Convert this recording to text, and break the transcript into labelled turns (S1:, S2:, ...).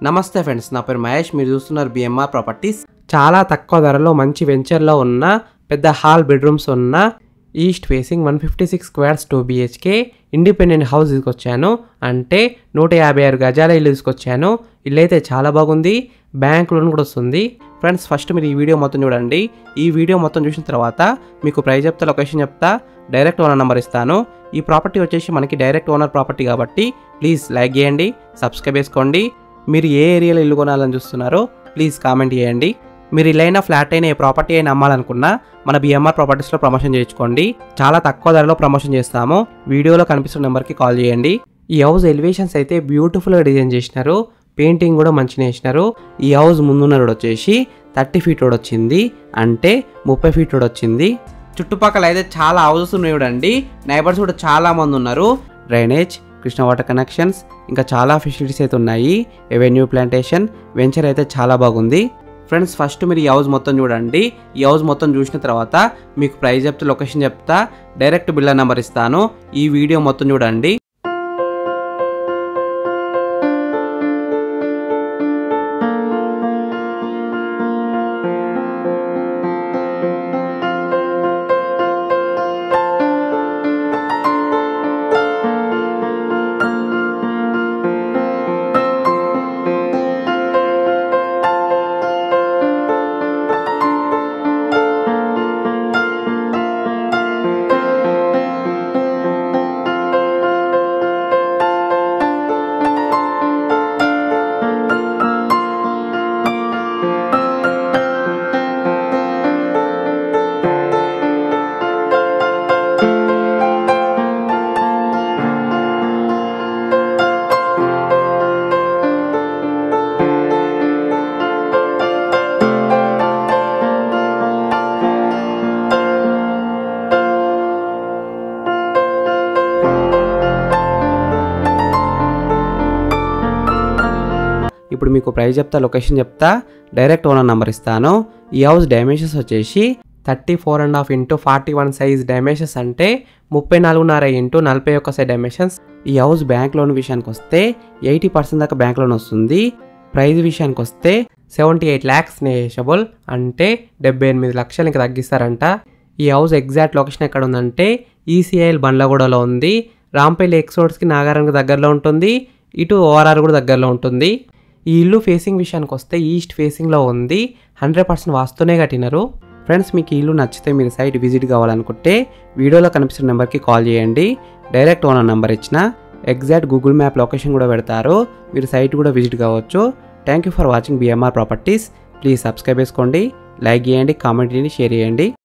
S1: నమస్తే ఫ్రెండ్స్, నా పేరు మహేష్. మీరు చూస్తున్నారు బిఎంఆర్ ప్రాపర్టీస్. చాలా తక్కువ ధరలో మంచి వెంచర్లో ఉన్న పెద్ద హాల్ బెడ్రూమ్స్ ఉన్న east facing 156 squares 2 BHK independent house తీసుకొచ్చాను. అంటే 156 గజాల ఇల్లు తీసుకొచ్చాను. ఇల్లు అయితే చాలా బాగుంది, బ్యాంక్ లోన్ కూడా వస్తుంది. ఫ్రెండ్స్, ఫస్ట్ మీరు ఈ వీడియో మొత్తం చూడండి. ఈ వీడియో మొత్తం చూసిన తర్వాత మీకు ప్రైస్ చెప్తా, లొకేషన్ చెప్తా, డైరెక్ట్ ఓనర్ నెంబర్ ఇస్తాను. ఈ ప్రాపర్టీ వచ్చేసి మనకి డైరెక్ట్ ఓనర్ ప్రాపర్టీ కాబట్టి ప్లీజ్ లైక్ చేయండి, సబ్స్క్రైబ్ చేసుకోండి. మీరు ఏ ఏరియాలో ఇల్లు కొనాలని చూస్తున్నారో ప్లీజ్ కామెంట్ చేయండి. మీరు ఇల్లైనా ఫ్లాట్ అయినా ఏ ప్రాపర్టీ అయినా అమ్మాలనుకున్నా మన బిఎంఆర్ ప్రాపర్టీస్లో ప్రమోషన్ చేయించుకోండి. చాలా తక్కువ ధరలో ప్రమోషన్ చేస్తాము. వీడియోలో కనిపిస్తున్న నెంబర్కి కాల్ చేయండి. ఈ హౌస్ ఎలివేషన్స్ అయితే బ్యూటిఫుల్గా డిజైన్ చేసినారు, పెయింటింగ్ కూడా మంచిగా వేసినారు. ఈ హౌస్ ముందున్న రోడ్ వచ్చేసి 30 ఫీట్ రోడ్ వచ్చింది, అంటే 30 ఫీట్ రోడ్ వచ్చింది. చుట్టుపక్కల అయితే చాలా హౌసెస్ ఉన్నాయి చూడండి. నైబర్స్ కూడా చాలా మంది ఉన్నారు. డ్రైనేజ్, కృష్ణ వాటర్ కనెక్షన్స్, ఇంకా చాలా ఫెసిలిటీస్ అయితే ఉన్నాయి. ఎవెన్యూ ప్లాంటేషన్, వెంచర్ అయితే చాలా బాగుంది. ఫ్రెండ్స్, ఫస్ట్ మీరు ఈ హౌస్ మొత్తం చూడండి. ఈ హౌస్ మొత్తం చూసిన తర్వాత మీకు ప్రైస్ చెప్తా, లొకేషన్ చెప్తా, డైరెక్ట్ బిల్డర్ నెంబర్ ఇస్తాను. ఈ వీడియో మొత్తం చూడండి. ఇప్పుడు మీకు ప్రైస్ చెప్తా, లొకేషన్ చెప్తా, డైరెక్ట్ ఓనర్ నెంబర్ ఇస్తాను. ఈ హౌస్ డైమెన్షన్స్ వచ్చేసి 34.5 x 41 సైజ్ డైమెన్షన్స్, అంటే 34.5 x 41 సైజ్ డైమెన్షన్స్. ఈ హౌస్ బ్యాంక్ లోన్ విషయానికి వస్తే 80% దాకా బ్యాంక్ లోన్ వస్తుంది. ప్రైస్ విషయానికి వస్తే 78 lakhs నెగోషియబుల్, అంటే 78 లక్షలు ఇంకా తగ్గిస్తారంట. ఈ హౌస్ ఎగ్జాక్ట్ లొకేషన్ ఎక్కడ ఉందంటే ECIL బండ్లగూడలో ఉంది. రాంపల్లి ఎక్స్రోడ్స్కి నాగారానికి దగ్గరలో ఉంటుంది. ఇటు ORR కూడా దగ్గరలో ఉంటుంది. ఈ ఇల్లు ఫేసింగ్ విషయానికి వస్తే ఈస్ట్ ఫేసింగ్లో ఉంది. 100% వాస్తునే కట్టినారు. ఫ్రెండ్స్, మీకు ఈ ఇల్లు నచ్చితే మీరు సైట్ విజిట్ కావాలనుకుంటే వీడియోలో కనిపిస్తున్న నెంబర్కి కాల్ చేయండి. డైరెక్ట్ ఓనర్ నెంబర్ ఇచ్చిన ఎగ్జాక్ట్ గూగుల్ మ్యాప్ లొకేషన్ కూడా పెడతారు. మీరు సైట్ కూడా విజిట్ కావచ్చు. Thank you for watching BMR properties. Please subscribe చేసుకోండి, లైక్ చేయండి, కామెంట్ చేయండి, షేర్ చేయండి.